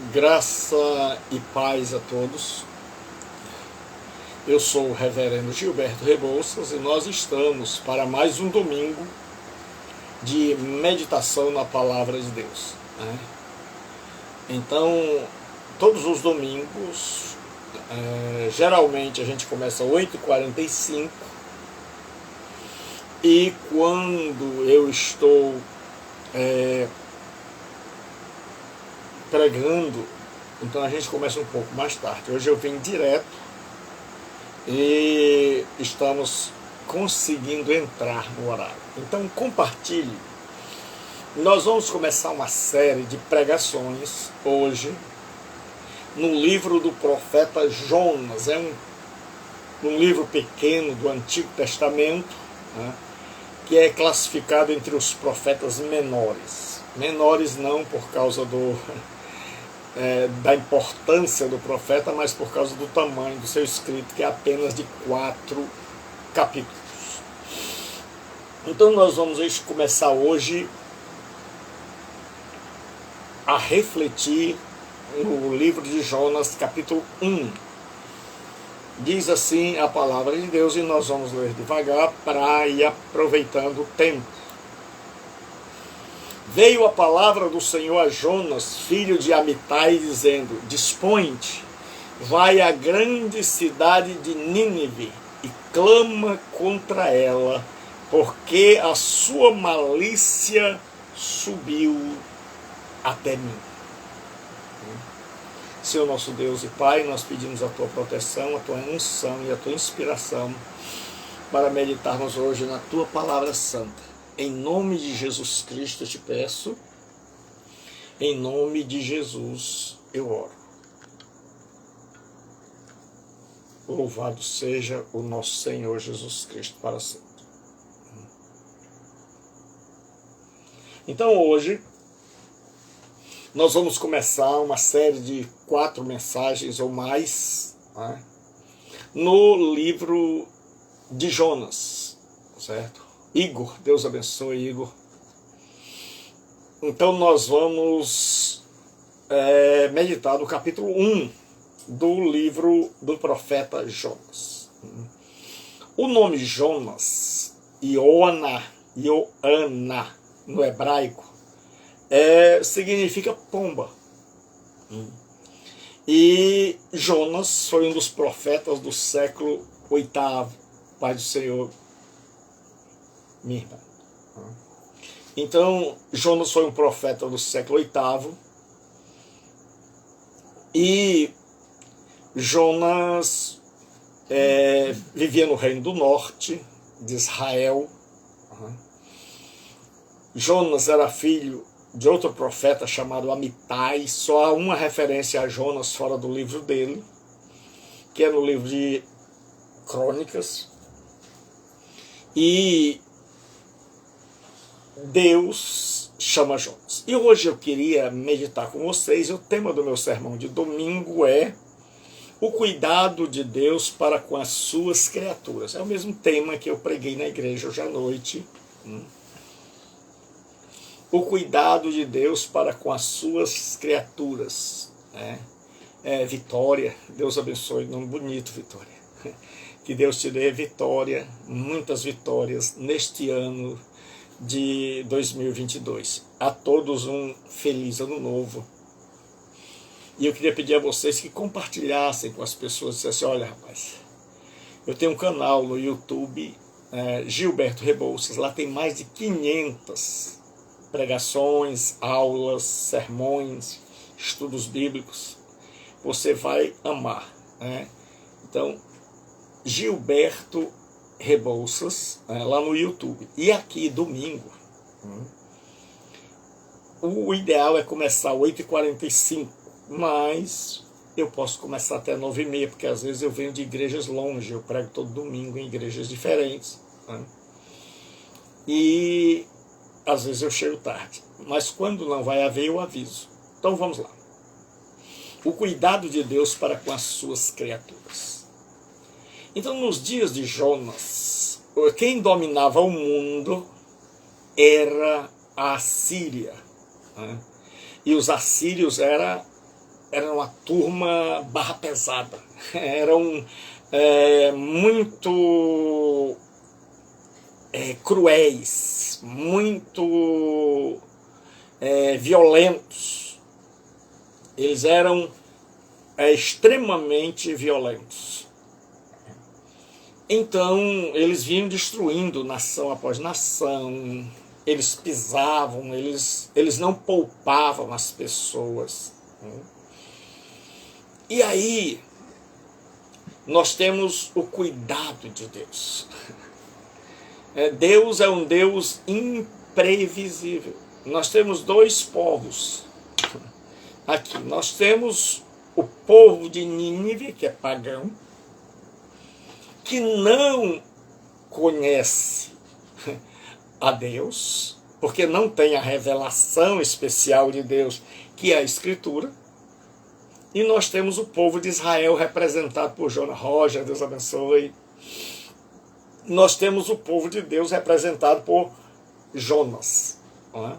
Graça e paz a todos. Eu sou o reverendo Gilberto Rebouças e nós estamos para mais um domingo de meditação na Palavra de Deus, né? Então, todos os domingos, geralmente a gente começa às 8h45 e quando eu estou pregando, então a gente começa um pouco mais tarde. Hoje eu vim direto e estamos conseguindo entrar no horário. Então compartilhe. Nós vamos começar uma série de pregações hoje no livro do profeta Jonas. É um livro pequeno do Antigo Testamento, né, que é classificado entre os profetas menores. Menores não por causa da importância do profeta, mas por causa do tamanho do seu escrito, que é apenas de 4 capítulos. Então nós vamos começar hoje a refletir no livro de Jonas, capítulo 1. Diz assim a palavra de Deus, e nós vamos ler devagar para ir aproveitando o tempo. Veio a palavra do Senhor a Jonas, filho de Amitai, dizendo: Dispõe-te, vai à grande cidade de Nínive e clama contra ela, porque a sua malícia subiu até mim. Senhor nosso Deus e Pai, nós pedimos a tua proteção, a tua unção e a tua inspiração para meditarmos hoje na tua palavra santa. Em nome de Jesus Cristo eu te peço, em nome de Jesus eu oro. Louvado seja o nosso Senhor Jesus Cristo para sempre. Então hoje nós vamos começar uma série de 4 mensagens ou mais, né, no livro de Jonas, certo? Igor, Deus abençoe Igor. Então nós vamos meditar no capítulo 1 do livro do profeta Jonas. O nome Jonas, Ioana, no hebraico, significa pomba. E Jonas foi um dos profetas do século 8º, Pai do Senhor, minha irmã. Então, Jonas foi um profeta do século 8º e Jonas vivia no reino do norte de Israel. Jonas era filho de outro profeta chamado Amitai. Só há uma referência a Jonas fora do livro dele, que é no livro de Crônicas. E Deus chama Jonas. E hoje eu queria meditar com vocês, e o tema do meu sermão de domingo é o cuidado de Deus para com as suas criaturas. É o mesmo tema que eu preguei na igreja hoje à noite. O cuidado de Deus para com as suas criaturas. Vitória, Deus abençoe, nome bonito, Vitória. Que Deus te dê vitória, muitas vitórias neste ano de 2022. A todos um feliz ano novo. E eu queria pedir a vocês que compartilhassem com as pessoas, dissessem: olha rapaz, eu tenho um canal no YouTube, Gilberto Rebouças, lá tem mais de 500 pregações, aulas, sermões, estudos bíblicos. Você vai amar, né? Então, Gilberto Rebouças, lá no YouTube. E aqui, domingo, o ideal é começar às 8h45, mas eu posso começar até 9h30, porque às vezes eu venho de igrejas longe, eu prego todo domingo em igrejas diferentes, né? E às vezes eu chego tarde, mas quando não vai haver, eu aviso. Então vamos lá. O cuidado de Deus para com as suas criaturas. Então, nos dias de Jonas, quem dominava o mundo era a Assíria, né? E os assírios eram era uma turma barra pesada, eram muito cruéis, muito violentos. Eles eram extremamente violentos. Então, eles vinham destruindo nação após nação, eles pisavam, eles não poupavam as pessoas. E aí, nós temos o cuidado de Deus. Deus é um Deus imprevisível. Nós temos dois povos aqui. Nós temos o povo de Nínive, que é pagão, que não conhece a Deus, porque não tem a revelação especial de Deus, que é a Escritura. E nós temos o povo de Israel, representado por Jonas Roger, Deus abençoe. Nós temos o povo de Deus representado por Jonas, não é?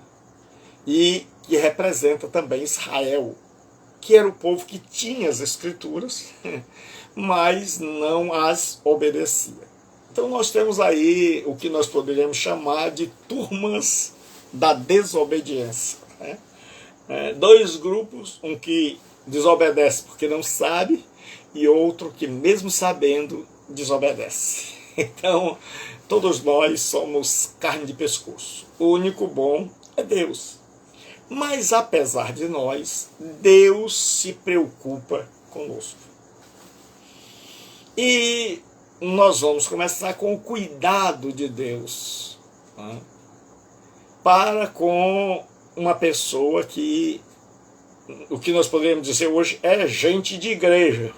E que representa também Israel, que era o povo que tinha as Escrituras, mas não as obedecia. Então nós temos aí o que nós poderíamos chamar de turmas da desobediência, né? Dois grupos, um que desobedece porque não sabe, e outro que mesmo sabendo, desobedece. Então, todos nós somos carne de pescoço. O único bom é Deus. Mas, apesar de nós, Deus se preocupa conosco. E nós vamos começar com o cuidado de Deus, né, para com uma pessoa que, o que nós poderíamos dizer hoje, é gente de igreja.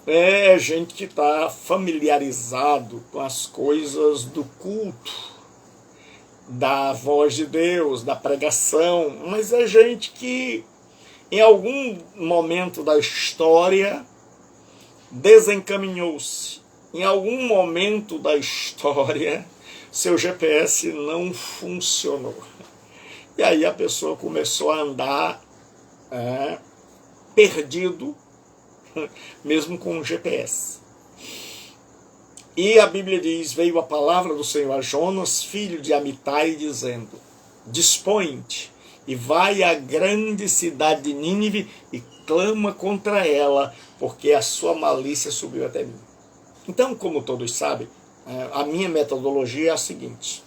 É gente que está familiarizado com as coisas do culto, da voz de Deus, da pregação, mas é gente que em algum momento da história desencaminhou-se. Em algum momento da história seu GPS não funcionou. E aí a pessoa começou a andar perdido, mesmo com o GPS. E a Bíblia diz, veio a palavra do Senhor a Jonas, filho de Amitai, dizendo, dispõe-te e vai à grande cidade de Nínive e clama contra ela, porque a sua malícia subiu até mim. Então, como todos sabem, a minha metodologia é a seguinte.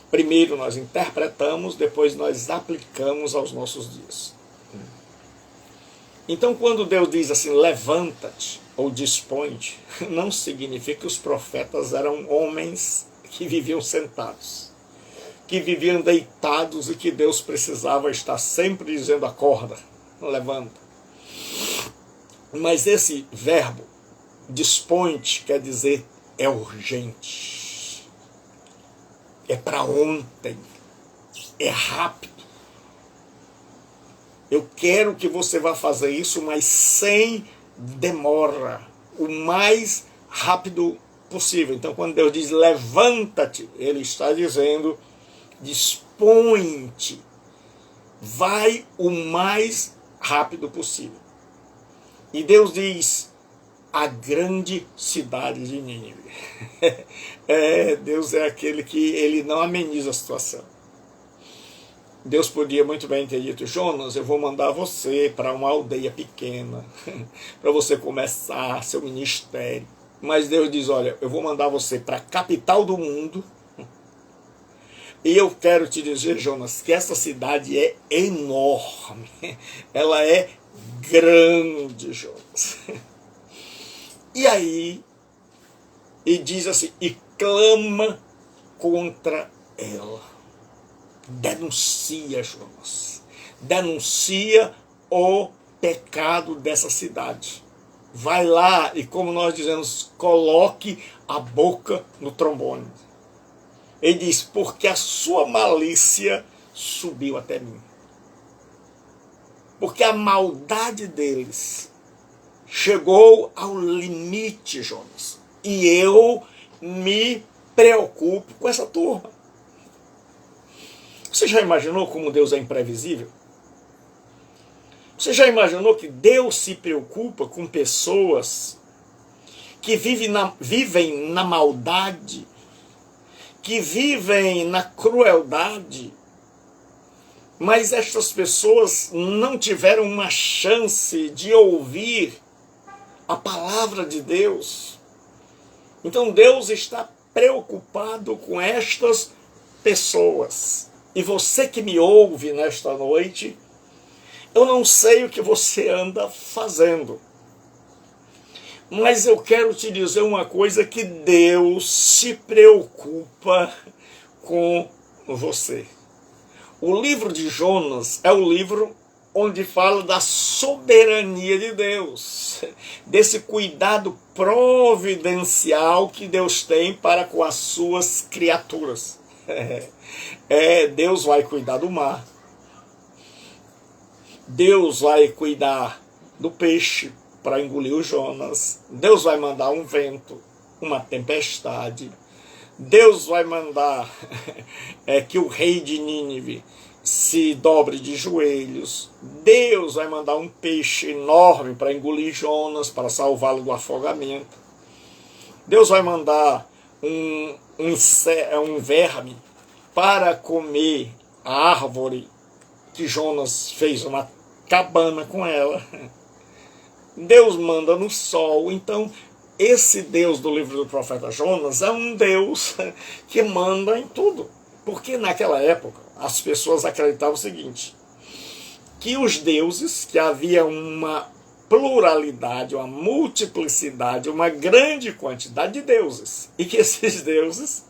Primeiro nós interpretamos, depois nós aplicamos aos nossos dias. Então, quando Deus diz assim, levanta-te ou dispõe-te, não significa que os profetas eram homens que viviam sentados, que viviam deitados e que Deus precisava estar sempre dizendo, acorda, levanta. Mas esse verbo, dispõe-te, quer dizer, é urgente, é para ontem, é rápido. Eu quero que você vá fazer isso, mas sem demora, o mais rápido possível. Então, quando Deus diz levanta-te, Ele está dizendo dispõe-te, vai o mais rápido possível. E Deus diz a grande cidade de Nínive. Deus é aquele que Ele não ameniza a situação. Deus podia muito bem ter dito, Jonas, eu vou mandar você para uma aldeia pequena, para você começar seu ministério. Mas Deus diz, olha, eu vou mandar você para a capital do mundo, e eu quero te dizer, Jonas, que essa cidade é enorme, ela é grande, Jonas. E aí, e diz assim, e clama contra ela. Denuncia, Jonas. Denuncia o pecado dessa cidade. Vai lá e, como nós dizemos, coloque a boca no trombone. Ele diz, porque a sua malícia subiu até mim. Porque a maldade deles chegou ao limite, Jonas. E eu me preocupo com essa turma. Você já imaginou como Deus é imprevisível? Você já imaginou que Deus se preocupa com pessoas que vivem na maldade, que vivem na crueldade, mas estas pessoas não tiveram uma chance de ouvir a palavra de Deus? Então Deus está preocupado com estas pessoas. E você que me ouve nesta noite, eu não sei o que você anda fazendo, mas eu quero te dizer uma coisa, que Deus se preocupa com você. O livro de Jonas é o livro onde fala da soberania de Deus, desse cuidado providencial que Deus tem para com as suas criaturas. Deus vai cuidar do mar, Deus vai cuidar do peixe para engolir o Jonas, Deus vai mandar um vento, uma tempestade, Deus vai mandar que o rei de Nínive se dobre de joelhos, Deus vai mandar um peixe enorme para engolir Jonas, para salvá-lo do afogamento, Deus vai mandar um verme para comer a árvore que Jonas fez uma cabana com ela. Deus manda no sol. Então, esse Deus do livro do profeta Jonas é um Deus que manda em tudo. Porque naquela época, as pessoas acreditavam o seguinte, que os deuses, que havia uma pluralidade, uma multiplicidade, uma grande quantidade de deuses, e que esses deuses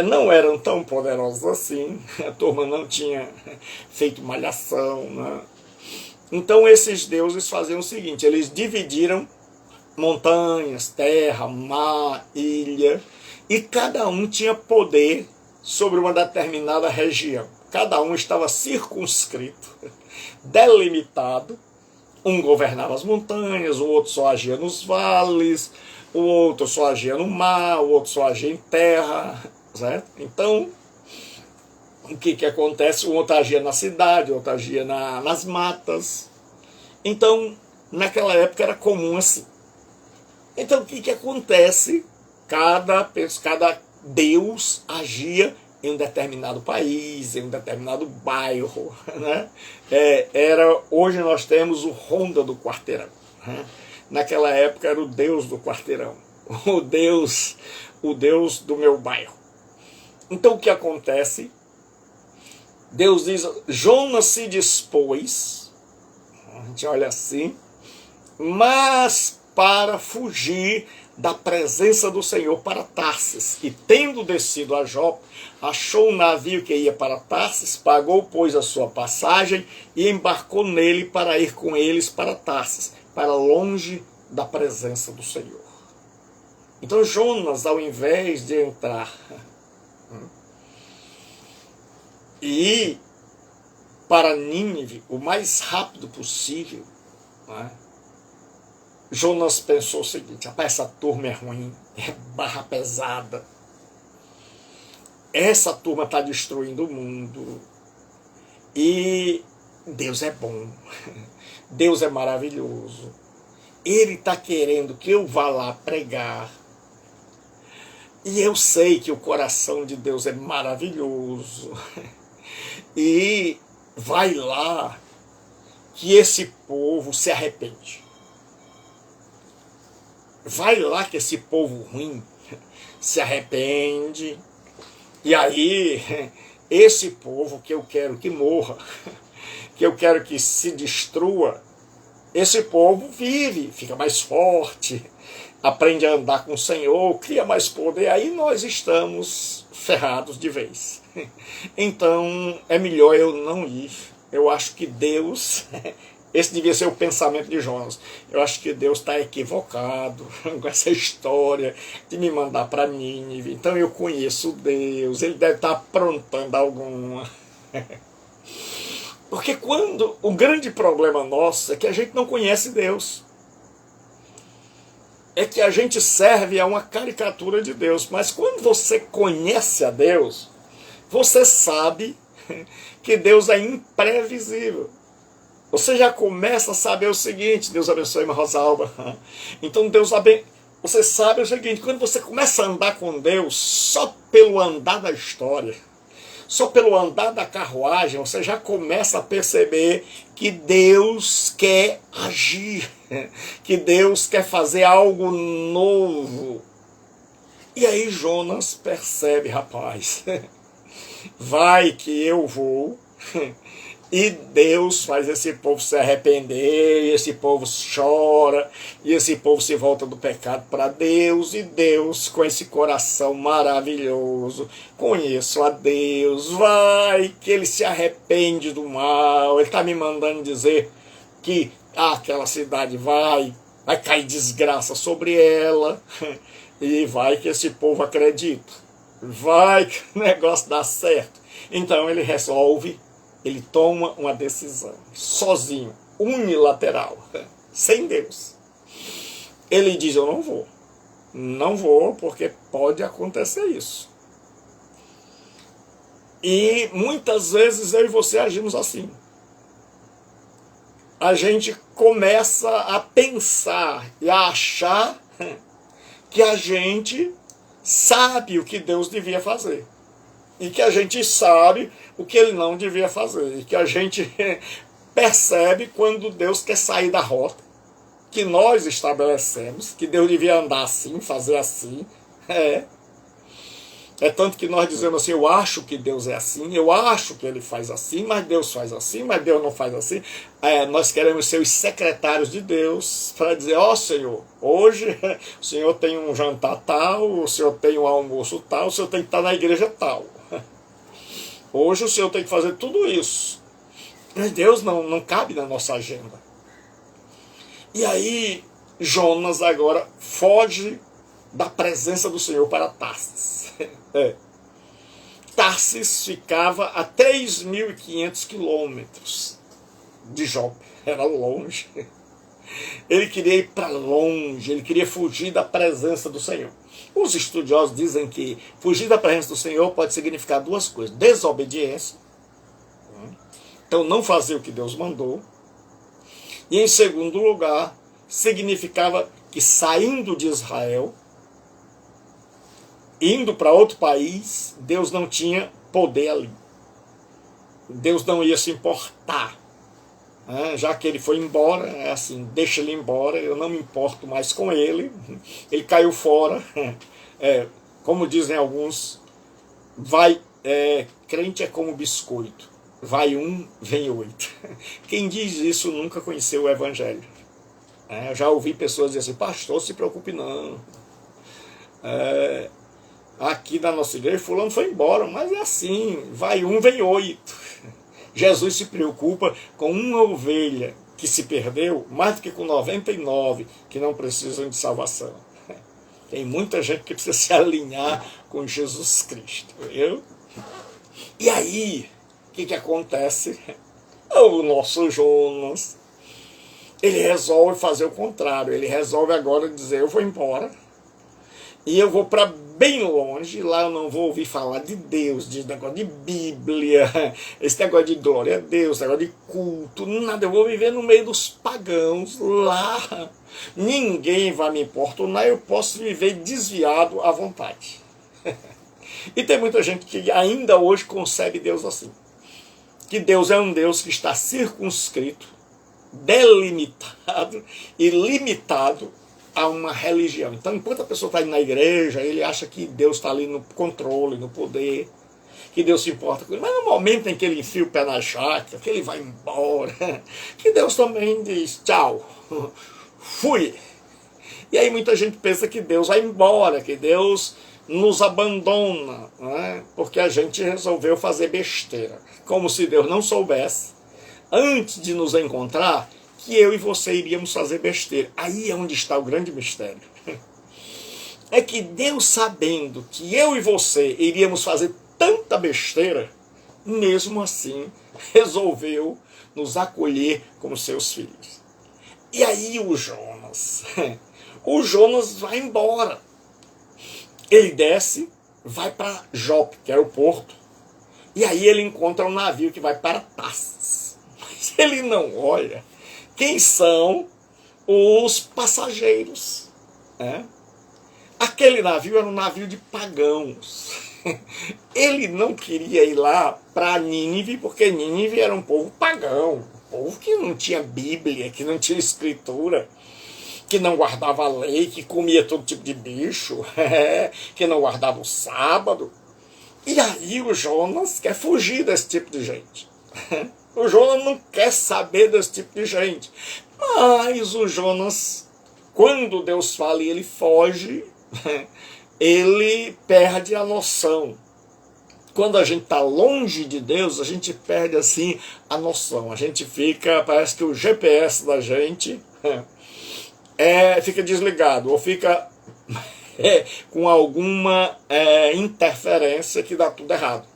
não eram tão poderosos assim, a turma não tinha feito malhação, né? Então esses deuses faziam o seguinte, eles dividiram montanhas, terra, mar, ilha, e cada um tinha poder sobre uma determinada região. Cada um estava circunscrito, delimitado. Um governava as montanhas, o outro só agia nos vales, o outro só agia no mar, o outro só agia em terra, certo? Então, o que acontece? O outro agia na cidade, o outro agia nas matas. Então, naquela época era comum assim. Então, o que acontece? Cada Deus agia em um determinado país, em um determinado bairro, né? Hoje nós temos o Ronda do Quarteirão, né? Naquela época era o Deus do quarteirão, o Deus do meu bairro. Então o que acontece? Deus diz, Jonas se dispôs, a gente olha assim, mas para fugir da presença do Senhor para Tarsis. E tendo descido a Jope, achou um navio que ia para Tarsis, pagou, pois, a sua passagem e embarcou nele para ir com eles para Tarsis, para longe da presença do Senhor. Então Jonas, ao invés de entrar e ir para Nínive o mais rápido possível, né? Jonas pensou o seguinte, rapaz, essa turma é ruim, é barra pesada, essa turma está destruindo o mundo, e Deus é bom, Deus é maravilhoso, Ele está querendo que eu vá lá pregar, e eu sei que o coração de Deus é maravilhoso, e vai lá que esse povo se arrepende. Vai lá que esse povo ruim se arrepende, e aí esse povo que eu quero que morra, que eu quero que se destrua, esse povo vive, fica mais forte, aprende a andar com o Senhor, cria mais poder, aí nós estamos ferrados de vez. Então é melhor eu não ir. Eu acho que Deus... Esse devia ser o pensamento de Jonas. Eu acho que Deus está equivocado com essa história de me mandar para Nínive. Então eu conheço Deus, Ele deve estar aprontando alguma. Porque o grande problema nosso é que a gente não conhece Deus. É que a gente serve a uma caricatura de Deus. Mas quando você conhece a Deus, você sabe que Deus é imprevisível. Você já começa a saber o seguinte, Deus abençoe, irmã Rosalba. Então você sabe o seguinte, quando você começa a andar com Deus, só pelo andar da história, só pelo andar da carruagem, você já começa a perceber que Deus quer agir, que Deus quer fazer algo novo. E aí Jonas percebe, rapaz, vai que eu vou, e Deus faz esse povo se arrepender, e esse povo chora, e esse povo se volta do pecado para Deus, e Deus, com esse coração maravilhoso, conheço a Deus, vai que ele se arrepende do mal, ele está me mandando dizer que aquela cidade vai cair desgraça sobre ela, e vai que esse povo acredita, vai que o negócio dá certo. Então ele resolve, ele toma uma decisão, sozinho, unilateral, sem Deus. Ele diz, eu não vou porque pode acontecer isso. E muitas vezes eu e você agimos assim. A gente começa a pensar e a achar que a gente sabe o que Deus devia fazer. E que a gente sabe o que ele não devia fazer. E que a gente percebe quando Deus quer sair da rota que nós estabelecemos, que Deus devia andar assim, fazer assim. É tanto que nós dizemos assim, eu acho que Deus é assim, eu acho que ele faz assim, mas Deus faz assim, mas Deus não faz assim. Nós queremos ser os secretários de Deus para dizer, ó Senhor, hoje o Senhor tem um jantar tal, o Senhor tem um almoço tal, o Senhor tem que estar na igreja tal. Hoje o Senhor tem que fazer tudo isso. Mas Deus não cabe na nossa agenda. E aí Jonas agora foge da presença do Senhor para Tarsis. Tarsis ficava a 3.500 quilômetros de Jope. Era longe. Ele queria ir para longe, ele queria fugir da presença do Senhor. Os estudiosos dizem que fugir da presença do Senhor pode significar duas coisas. Desobediência, então não fazer o que Deus mandou. E em segundo lugar, significava que saindo de Israel, indo para outro país, Deus não tinha poder ali. Deus não ia se importar. Já que ele foi embora, é assim, deixa ele embora, eu não me importo mais com ele. Ele caiu fora. Como dizem alguns, crente é como biscoito. Vai um, vem 8. Quem diz isso nunca conheceu o Evangelho. Eu já ouvi pessoas dizer assim, pastor, se preocupe não. Aqui da nossa igreja, fulano foi embora, mas é assim, vai um, vem 8. Jesus se preocupa com uma ovelha que se perdeu mais do que com 99 que não precisam de salvação. Tem muita gente que precisa se alinhar com Jesus Cristo. Viu? E aí, o que acontece? O nosso Jonas, ele resolve fazer o contrário. Ele resolve agora dizer, eu vou embora e eu vou para bem longe, lá eu não vou ouvir falar de Deus, de negócio de Bíblia, esse negócio de glória a Deus, negócio de culto, nada, eu vou viver no meio dos pagãos, lá ninguém vai me importunar, eu posso viver desviado à vontade. E tem muita gente que ainda hoje concebe Deus assim, que Deus é um Deus que está circunscrito, delimitado e limitado a uma religião. Então, enquanto a pessoa está indo na igreja, ele acha que Deus está ali no controle, no poder, que Deus se importa com ele. Mas no momento em que ele enfia o pé na jaca, que ele vai embora, que Deus também diz, tchau, fui. E aí muita gente pensa que Deus vai embora, que Deus nos abandona, porque a gente resolveu fazer besteira. Como se Deus não soubesse, antes de nos encontrar, que eu e você iríamos fazer besteira. Aí é onde está o grande mistério. É que Deus, sabendo que eu e você iríamos fazer tanta besteira, mesmo assim resolveu nos acolher como seus filhos. E aí o Jonas vai embora. Ele desce, vai para Jope, que era o porto, e aí ele encontra um navio que vai para Tarsis. Mas ele não olha quem são os passageiros. Né? Aquele navio era um navio de pagãos. Ele não queria ir lá para Nínive, porque Nínive era um povo pagão, um povo que não tinha Bíblia, que não tinha escritura, que não guardava a lei, que comia todo tipo de bicho, que não guardava o sábado. E aí o Jonas quer fugir desse tipo de gente. O Jonas não quer saber desse tipo de gente. Mas o Jonas, quando Deus fala e ele foge, ele perde a noção. Quando a gente está longe de Deus, a gente perde assim a noção. A gente fica, parece que o GPS da gente fica desligado, ou fica com alguma interferência que dá tudo errado.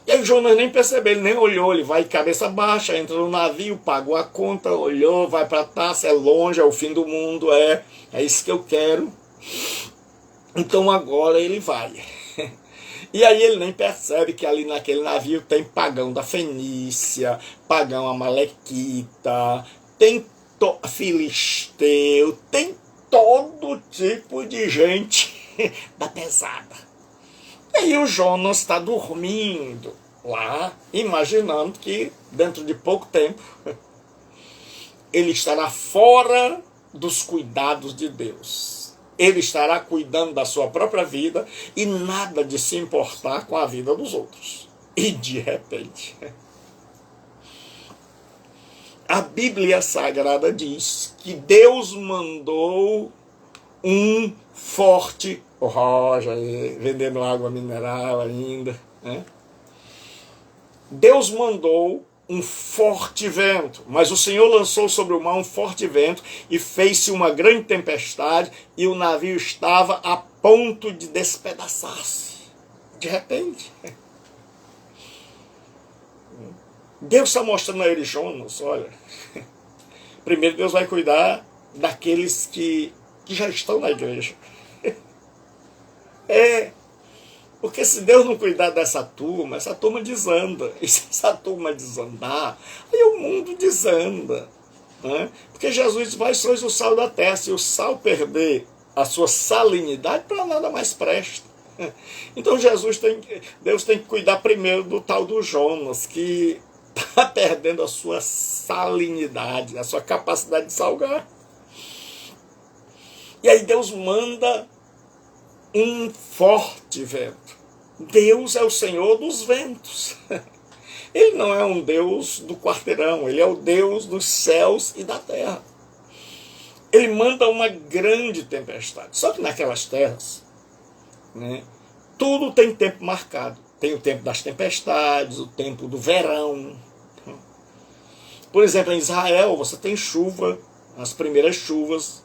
E aí o Jonas nem percebeu, ele nem olhou, ele vai cabeça baixa, entra no navio, pagou a conta, olhou, vai para Tarso, é longe, é o fim do mundo, é isso que eu quero. Então agora ele vai. E aí ele nem percebe que ali naquele navio tem pagão da Fenícia, pagão amalequita, tem filisteu, tem todo tipo de gente da pesada. E aí o Jonas está dormindo lá, imaginando que dentro de pouco tempo ele estará fora dos cuidados de Deus. Ele estará cuidando da sua própria vida e nada de se importar com a vida dos outros. E de repente, a Bíblia Sagrada diz que Deus mandou um forte... O Roger vendendo água mineral ainda. Né? Deus mandou um forte vento, mas o Senhor lançou sobre o mar um forte vento e fez-se uma grande tempestade e o navio estava a ponto de despedaçar-se. De repente, Deus está mostrando a ele, Jonas, olha, primeiro Deus vai cuidar daqueles que já estão na igreja. Porque se Deus não cuidar dessa turma, essa turma desanda. E se essa turma desandar, aí o mundo desanda. Né? Porque Jesus diz, vós sois o sal da terra. Se o sal perder a sua salinidade, para nada mais presta. Então Deus tem que cuidar primeiro do tal do Jonas, que está perdendo a sua salinidade, a sua capacidade de salgar. E aí Deus manda um forte vento. Deus é o Senhor dos ventos. Ele não é um Deus do quarteirão, ele é o Deus dos céus e da terra. Ele manda uma grande tempestade. Só que naquelas terras, né, tudo tem tempo marcado. Tem o tempo das tempestades, o tempo do verão. Por exemplo, em Israel você tem chuva, as primeiras chuvas,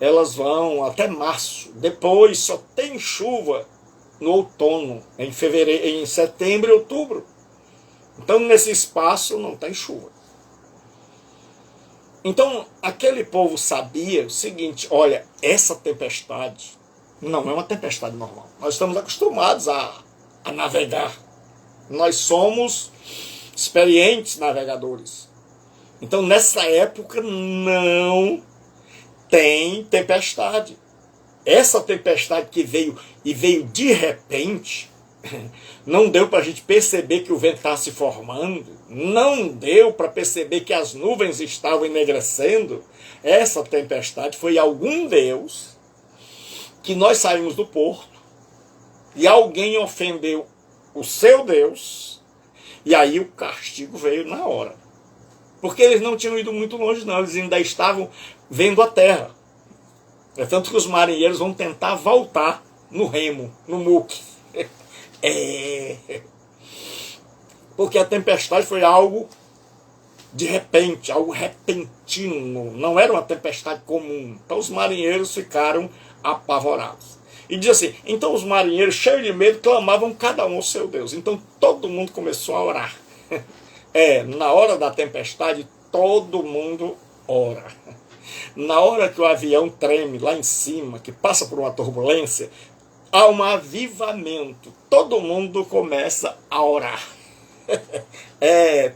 elas vão até março. Depois só tem chuva no outono, em setembro e outubro. Então nesse espaço não tem chuva. Então aquele povo sabia o seguinte, olha, essa tempestade não é uma tempestade normal. Nós estamos acostumados a navegar. Nós somos experientes navegadores. Então nessa época não tem tempestade. Essa tempestade que veio de repente, não deu para a gente perceber que o vento estava se formando, não deu para perceber que as nuvens estavam enegrecendo. Essa tempestade foi algum Deus que nós saímos do porto e alguém ofendeu o seu Deus e aí o castigo veio na hora. Porque eles não tinham ido muito longe não, eles ainda estavam vendo a terra. É tanto que os marinheiros vão tentar voltar no remo, no muque. Porque a tempestade foi algo de repente, algo repentino. Não era uma tempestade comum. Então os marinheiros ficaram apavorados. E diz assim, então os marinheiros, cheios de medo, clamavam cada um ao seu Deus. Então todo mundo começou a orar. Na hora da tempestade, todo mundo ora. Na hora que o avião treme lá em cima, que passa por uma turbulência, há um avivamento. Todo mundo começa a orar.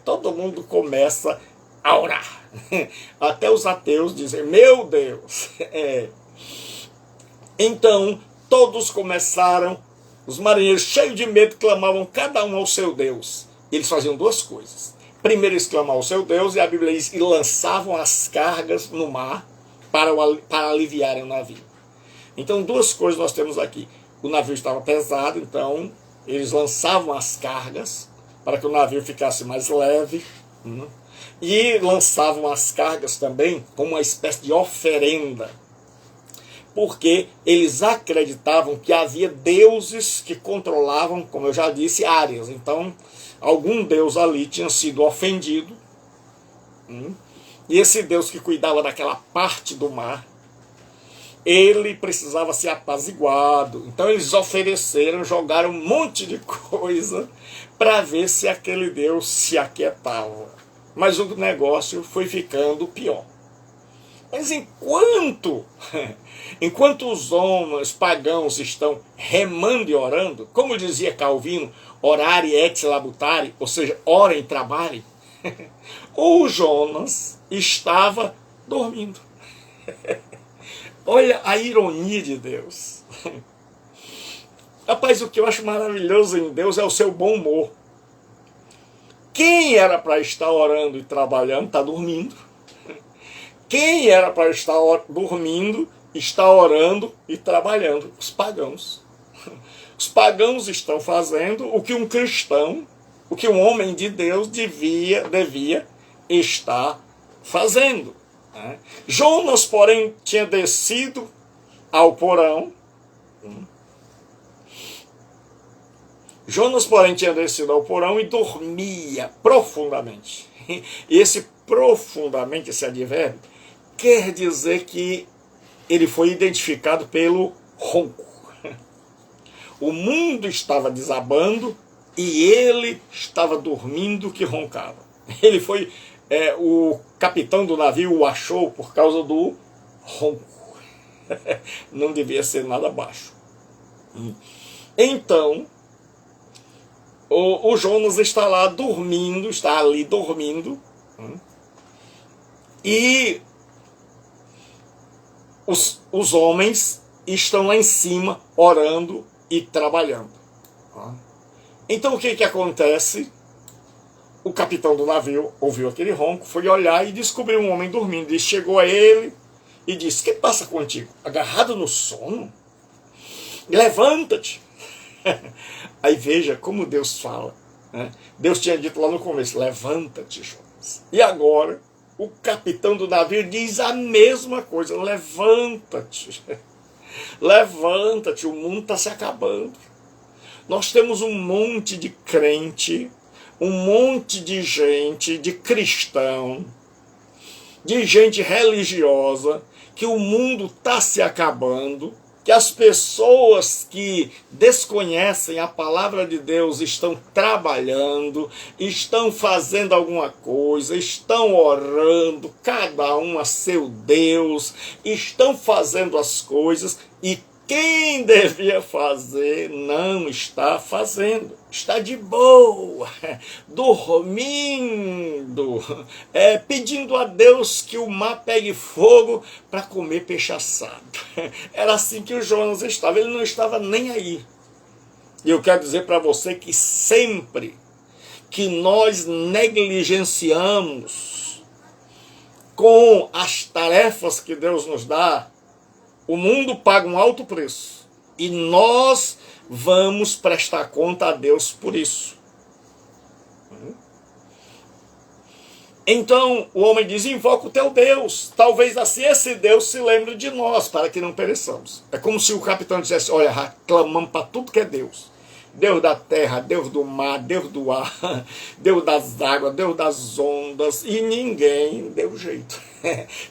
Todo mundo começa a orar. Até os ateus dizem, meu Deus. Então, todos começaram, os marinheiros cheios de medo, clamavam cada um ao seu Deus. Eles faziam duas coisas. Primeiro, eles clamavam ao seu Deus, e a Bíblia diz, e lançavam as cargas no mar para aliviarem o navio. Então, duas coisas nós temos aqui. O navio estava pesado, então eles lançavam as cargas para que o navio ficasse mais leve. E lançavam as cargas também como uma espécie de oferenda, porque eles acreditavam que havia deuses que controlavam, como eu já disse, áreas. Então, algum deus ali tinha sido ofendido, e esse Deus que cuidava daquela parte do mar, ele precisava ser apaziguado. Então eles ofereceram, jogaram um monte de coisa para ver se aquele Deus se aquietava. Mas o negócio foi ficando pior. Mas enquanto os homens pagãos estão remando e orando, como dizia Calvino, orare et labutare, ou seja, orem e trabalhem, o Jonas estava dormindo. Olha a ironia de Deus. Rapaz, o que eu acho maravilhoso em Deus é o seu bom humor. Quem era para estar orando e trabalhando está dormindo. Quem era para estar dormindo está orando e trabalhando. Os pagãos. Os pagãos estão fazendo o que um cristão, o que um homem de Deus devia estar fazendo. Jonas, porém, tinha descido ao porão. Jonas, porém, tinha descido ao porão e dormia profundamente. E esse profundamente, esse advérbio, quer dizer que ele foi identificado pelo ronco. O mundo estava desabando e ele estava dormindo que roncava. Ele foi, o capitão do navio o achou por causa do ronco. Não devia ser nada baixo. Então, o Jonas está lá dormindo, está ali dormindo, e os homens estão lá em cima orando e trabalhando. Então o que acontece? O capitão do navio ouviu aquele ronco, foi olhar e descobriu um homem dormindo. E chegou a ele e disse, o que passa contigo? Agarrado no sono? Levanta-te. Aí veja como Deus fala. Deus tinha dito lá no começo, levanta-te, Jonas. E agora o capitão do navio diz a mesma coisa, levanta-te. Levanta-te, o mundo está se acabando. Nós temos um monte de crente, um monte de gente, de cristão, de gente religiosa, que o mundo está se acabando, que as pessoas que desconhecem a palavra de Deus estão trabalhando, estão fazendo alguma coisa, estão orando, cada um a seu Deus, estão fazendo as coisas e quem devia fazer não está fazendo, está de boa, dormindo, pedindo a Deus que o mar pegue fogo para comer peixe assado. Era assim que o Jonas estava, ele não estava nem aí. E eu quero dizer para você que sempre que nós negligenciamos com as tarefas que Deus nos dá, o mundo paga um alto preço e nós vamos prestar conta a Deus por isso. Então o homem diz, invoca o teu Deus, talvez assim esse Deus se lembre de nós, para que não pereçamos. É como se o capitão dissesse, olha, clamamos para tudo que é Deus. Deus da terra, Deus do mar, Deus do ar, Deus das águas, Deus das ondas, e ninguém deu jeito.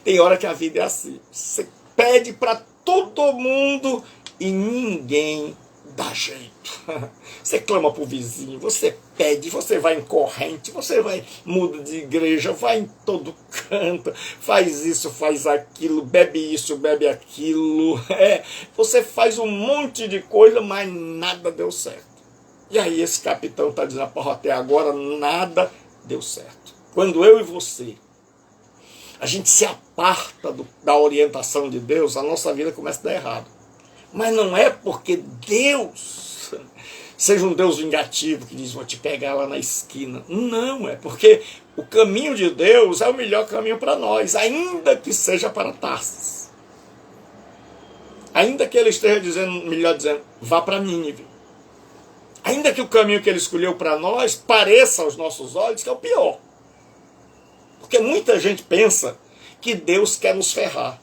Tem hora que a vida é assim, você pede para todo mundo e ninguém dá jeito. Você clama para o vizinho, você pede, você vai em corrente, você vai, muda de igreja, vai em todo canto, faz isso, faz aquilo, bebe isso, bebe aquilo. Você faz um monte de coisa, mas nada deu certo. E aí esse capitão está dizendo, porra, até agora nada deu certo. Quando eu e você, a gente se aparta da orientação de Deus, a nossa vida começa a dar errado. Mas não é porque Deus seja um Deus vingativo que diz, vou te pegar lá na esquina. Não, é porque o caminho de Deus é o melhor caminho para nós, ainda que seja para Tarsis. Ainda que ele esteja dizendo, melhor dizendo, vá para Nínive. Ainda que o caminho que ele escolheu para nós pareça aos nossos olhos que é o pior. Porque muita gente pensa que Deus quer nos ferrar.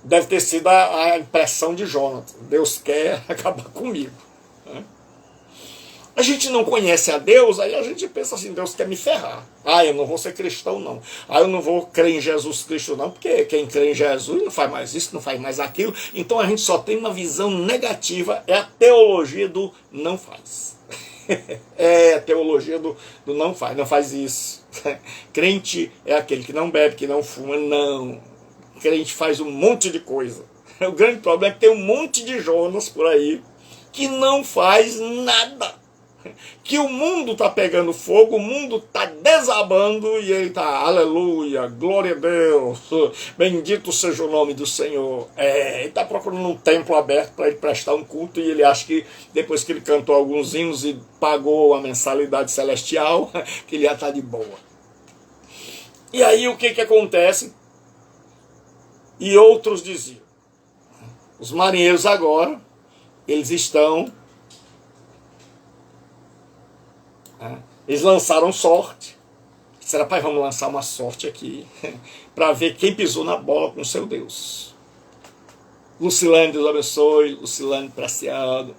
Deve ter sido a impressão de Jonas. Deus quer acabar comigo. A gente não conhece a Deus, aí a gente pensa assim, Deus quer me ferrar. Ah, eu não vou ser cristão não. Ah, eu não vou crer em Jesus Cristo não, porque quem crê em Jesus não faz mais isso, não faz mais aquilo. Então a gente só tem uma visão negativa, é a teologia do não faz. É a teologia do não faz isso. Crente é aquele que não bebe, que não fuma, não. Crente faz um monte de coisa. O grande problema é que tem um monte de Jonas por aí que não faz nada. Que o mundo está pegando fogo, o mundo está desabando e ele está, aleluia, glória a Deus, bendito seja o nome do Senhor. Ele está procurando um templo aberto para ele prestar um culto e ele acha que depois que ele cantou alguns hinos e pagou a mensalidade celestial, que ele já está de boa. E aí o que acontece? E outros diziam, os marinheiros agora, eles lançaram sorte. Disseram, pai, vamos lançar uma sorte aqui, para ver quem pisou na bola com o seu Deus. Lucilane, Deus abençoe, Lucilane Preciado.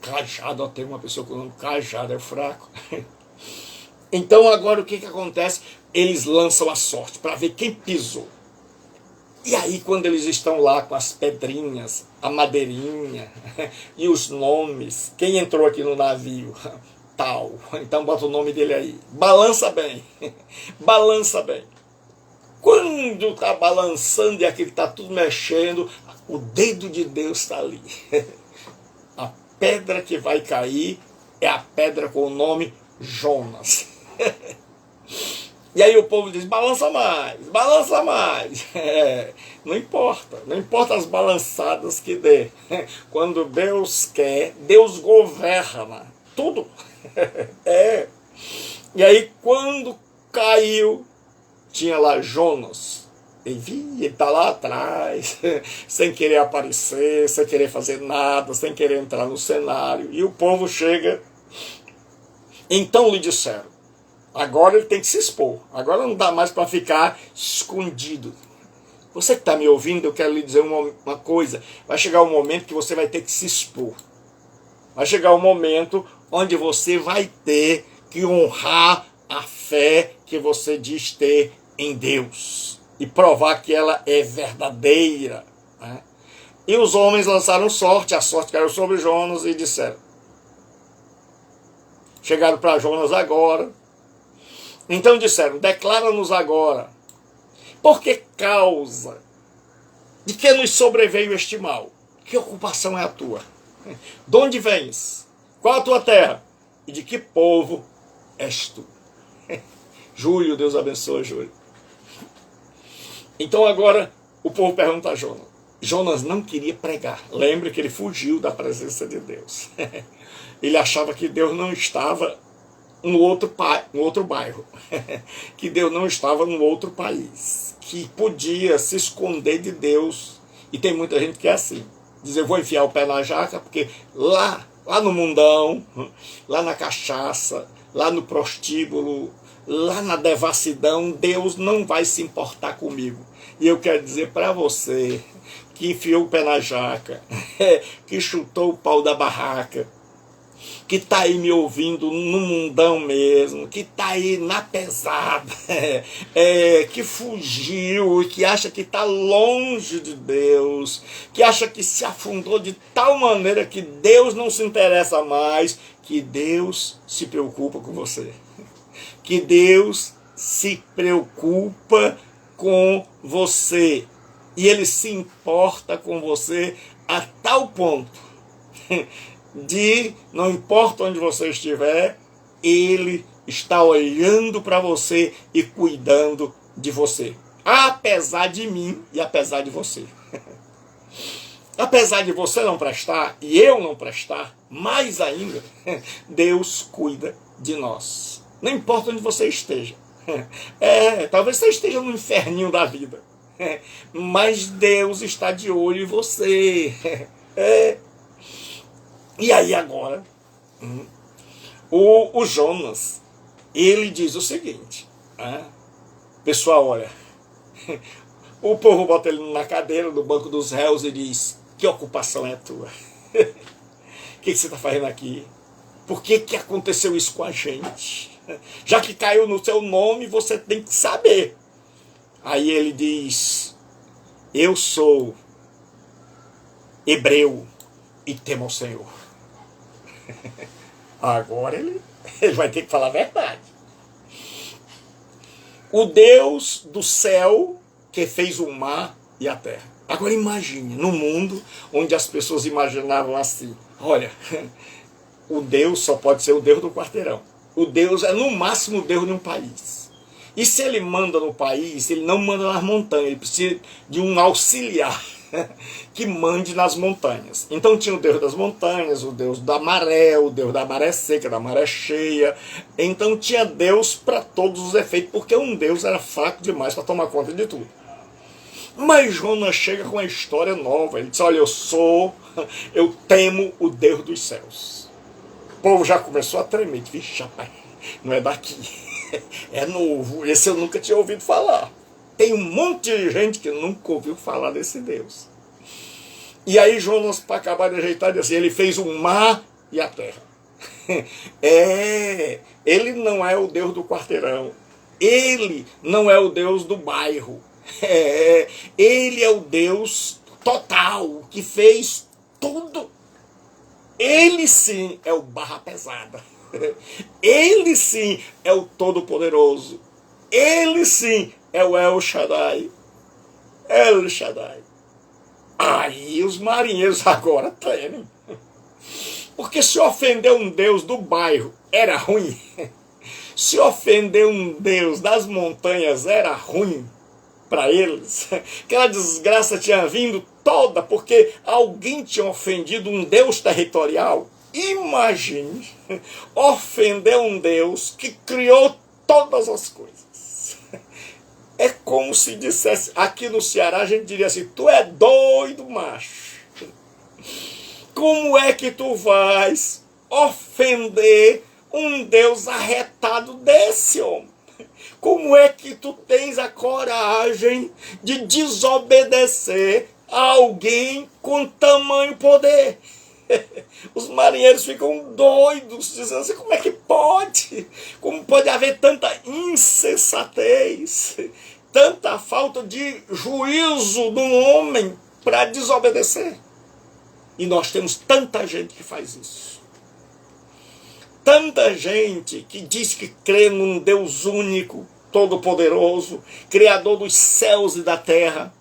Cajado, tem uma pessoa com o nome Cajado, é fraco. Então agora o que acontece? Eles lançam a sorte, para ver quem pisou. E aí quando eles estão lá com as pedrinhas, a madeirinha e os nomes, quem entrou aqui no navio? Tal. Então bota o nome dele aí. Balança bem. Balança bem. Quando está balançando e aquilo está tudo mexendo, o dedo de Deus está ali. A pedra que vai cair é a pedra com o nome Jonas. E aí o povo diz, balança mais, balança mais. Não importa as balançadas que dê. Quando Deus quer, Deus governa tudo. E aí quando caiu, tinha lá Jonas. Ele está lá atrás, sem querer aparecer, sem querer fazer nada, sem querer entrar no cenário. E o povo chega. Então lhe disseram, agora ele tem que se expor. Agora não dá mais para ficar escondido. Você que está me ouvindo, eu quero lhe dizer uma coisa. Vai chegar um momento que você vai ter que se expor. Vai chegar um momento onde você vai ter que honrar a fé que você diz ter em Deus. E provar que ela é verdadeira. E os homens lançaram sorte, a sorte caiu sobre Jonas e disseram. Chegaram para Jonas agora. Então disseram, declara-nos agora, por que causa de que nos sobreveio este mal? Que ocupação é a tua? De onde vens? Qual a tua terra? E de que povo és tu? Júlio, Deus abençoe, Júlio. Então agora o povo pergunta a Jonas. Jonas não queria pregar. Lembre que ele fugiu da presença de Deus. Ele achava que Deus não estava no outro bairro, que Deus não estava no outro país, que podia se esconder de Deus. E tem muita gente que é assim, diz, eu vou enfiar o pé na jaca, porque lá no mundão, lá na cachaça, lá no prostíbulo, lá na devassidão, Deus não vai se importar comigo. E eu quero dizer para você, que enfiou o pé na jaca, que chutou o pau da barraca, que está aí me ouvindo no mundão mesmo, que está aí na pesada, que fugiu, que acha que está longe de Deus, que acha que se afundou de tal maneira que Deus não se interessa mais, que Deus se preocupa com você. Que Deus se preocupa com você. E Ele se importa com você a tal ponto de não importa onde você estiver, Ele está olhando para você e cuidando de você. Apesar de mim e apesar de você. Apesar de você não prestar e eu não prestar, mais ainda, Deus cuida de nós. Não importa onde você esteja. Talvez você esteja no inferninho da vida. Mas Deus está de olho em você. E aí agora, o Jonas, ele diz o seguinte, pessoal, olha, o povo bota ele na cadeira do banco dos réus e diz, que ocupação é tua? O que você está fazendo aqui? Por que aconteceu isso com a gente? Já que caiu no seu nome, você tem que saber. Aí ele diz, eu sou hebreu e temo ao Senhor. Agora ele vai ter que falar a verdade. O Deus do céu que fez o mar e a terra. Agora imagine, no mundo onde as pessoas imaginavam assim, olha, o Deus só pode ser o Deus do quarteirão. O Deus é no máximo o Deus de um país. E se ele manda no país, ele não manda nas montanhas, ele precisa de um auxiliar que mande nas montanhas. Então tinha o Deus das montanhas, o Deus da maré, o Deus da maré seca, da maré cheia. Então tinha Deus para todos os efeitos, porque um Deus era fraco demais para tomar conta de tudo. Mas Jonas chega com uma história nova. Ele diz, olha, eu temo o Deus dos céus. O povo já começou a tremer. Vixe, rapaz, não é daqui. É novo, esse eu nunca tinha ouvido falar. Tem um monte de gente que nunca ouviu falar desse Deus. E aí Jonas, para acabar de ajeitar, diz assim, ele fez o mar e a terra. Ele não é o Deus do quarteirão. Ele não é o Deus do bairro. Ele é o Deus total, que fez tudo. Ele sim é o barra pesada. Ele sim é o Todo-Poderoso. Ele sim é o El Shaddai. El Shaddai. Aí os marinheiros agora tremem. Porque se ofender um Deus do bairro era ruim. Se ofender um Deus das montanhas era ruim para eles. Aquela desgraça tinha vindo toda porque alguém tinha ofendido um Deus territorial. Imagine ofender um Deus que criou todas as coisas. É como se dissesse, aqui no Ceará a gente diria assim, tu é doido, macho. Como é que tu vais ofender um Deus arretado desse, homem? Como é que tu tens a coragem de desobedecer a alguém com tamanho poder? Os marinheiros ficam doidos, dizendo assim, como é que pode? Como pode haver tanta insensatez, tanta falta de juízo do homem para desobedecer? E nós temos tanta gente que faz isso. Tanta gente que diz que crê num Deus único, todo-poderoso, criador dos céus e da terra,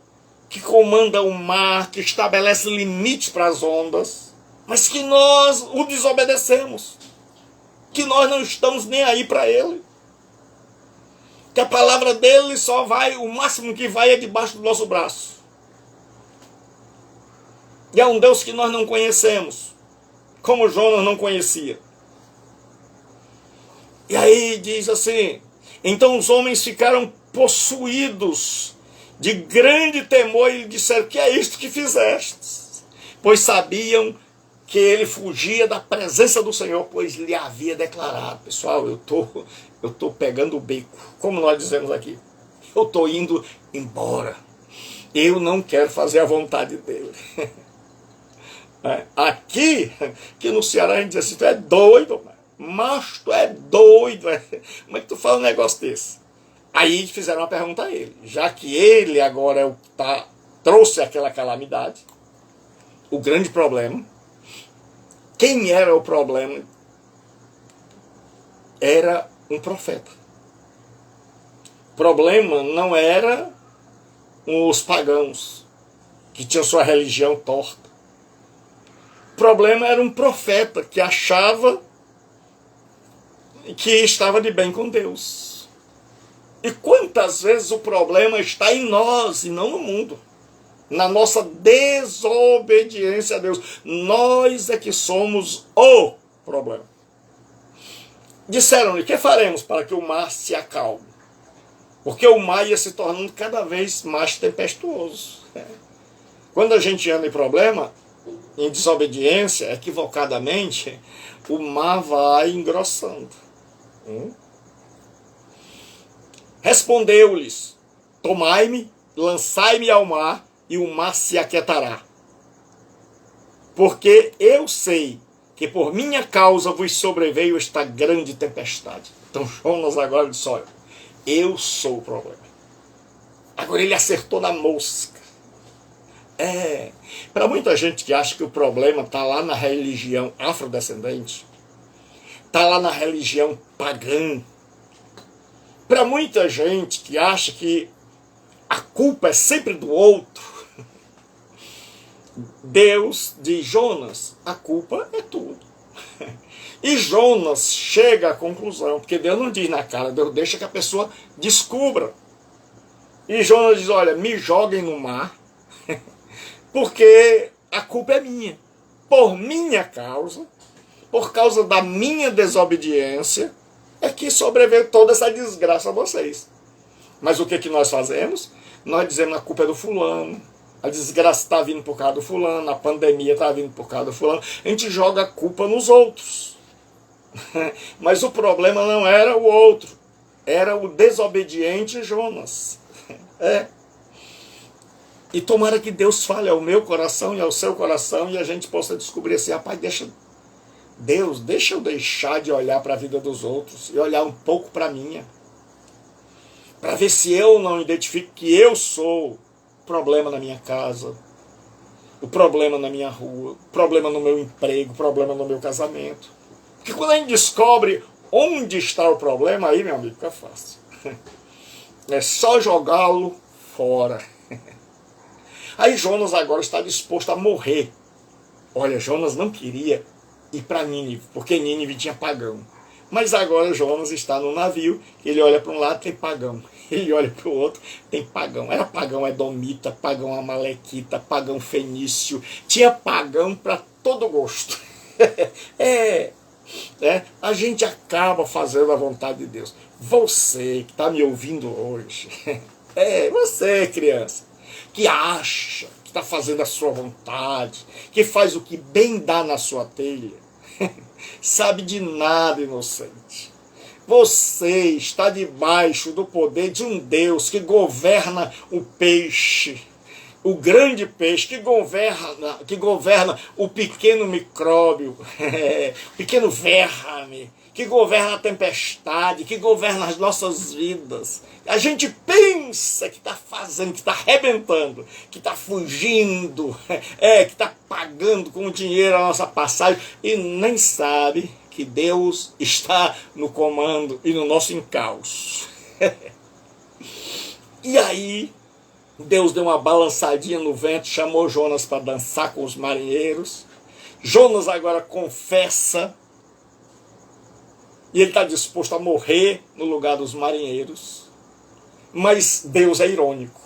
que comanda o mar, que estabelece limites para as ondas, mas que nós o desobedecemos, que nós não estamos nem aí para ele, que a palavra dele só vai, o máximo que vai é debaixo do nosso braço. E é um Deus que nós não conhecemos, como Jonas não conhecia. E aí diz assim, então os homens ficaram possuídos de grande temor e disseram, que é isto que fizestes? Pois sabiam que ele fugia da presença do Senhor, pois lhe havia declarado, pessoal, eu tô pegando o beco, como nós dizemos aqui, eu estou indo embora, eu não quero fazer a vontade dele. Aqui no Ceará a gente diz assim, tu é doido, macho, tu é doido, como é que tu fala um negócio desse? Aí fizeram uma pergunta a ele, já que ele agora é o que trouxe aquela calamidade, o grande problema, quem era o problema? Era um profeta. O problema não era os pagãos, que tinham sua religião torta. O problema era um profeta que achava que estava de bem com Deus. E quantas vezes o problema está em nós e não no mundo? Na nossa desobediência a Deus. Nós é que somos o problema. Disseram-lhe: que faremos para que o mar se acalme? Porque o mar ia se tornando cada vez mais tempestuoso. Quando a gente anda em problema, em desobediência, equivocadamente, o mar vai engrossando. Respondeu-lhes: tomai-me, lançai-me ao mar, e o mar se aquietará. Porque eu sei que por minha causa vos sobreveio esta grande tempestade. Então Jonas agora disse: olha, eu sou o problema. Agora ele acertou na mosca. Para muita gente que acha que o problema está lá na religião afrodescendente, está lá na religião pagã, para muita gente que acha que a culpa é sempre do outro, Deus diz: Jonas, a culpa é tudo. E Jonas chega à conclusão, porque Deus não diz na cara, Deus deixa que a pessoa descubra. E Jonas diz: olha, me joguem no mar, porque a culpa é minha. Por minha causa, por causa da minha desobediência, é que sobreveio toda essa desgraça a vocês. Mas o que nós fazemos? Nós dizemos: a culpa é do fulano, a desgraça está vindo por causa do fulano, a pandemia está vindo por causa do fulano. A gente joga a culpa nos outros. Mas o problema não era o outro, era o desobediente Jonas. E tomara que Deus fale ao meu coração e ao seu coração, e a gente possa descobrir assim: rapaz, deixa eu deixar de olhar para a vida dos outros e olhar um pouco para a minha. Para ver se eu não identifico que eu sou o problema na minha casa, o problema na minha rua, o problema no meu emprego, o problema no meu casamento. Porque quando a gente descobre onde está o problema, aí, meu amigo, fica fácil. É só jogá-lo fora. Aí Jonas agora está disposto a morrer. Olha, Jonas não queria ir para Nínive, porque Nínive tinha pagão. Mas agora Jonas está no navio, ele olha para um lado, tem pagão. Ele olha para o outro, tem pagão. Era pagão edomita, pagão amalequita, pagão fenício. Tinha pagão para todo gosto. A gente acaba fazendo a vontade de Deus. Você que está me ouvindo hoje, você, criança, que acha que está fazendo a sua vontade, que faz o que bem dá na sua telha, sabe de nada, inocente. Você está debaixo do poder de um Deus que governa o peixe, o grande peixe, que governa o pequeno micróbio, o pequeno verme, que governa a tempestade, que governa as nossas vidas. A gente pensa que está fazendo, que está arrebentando, que está fugindo, que está pagando com o dinheiro a nossa passagem, e nem sabe que Deus está no comando e no nosso encalço. E aí, Deus deu uma balançadinha no vento, chamou Jonas para dançar com os marinheiros. Jonas agora confessa, e ele está disposto a morrer no lugar dos marinheiros. Mas Deus é irônico.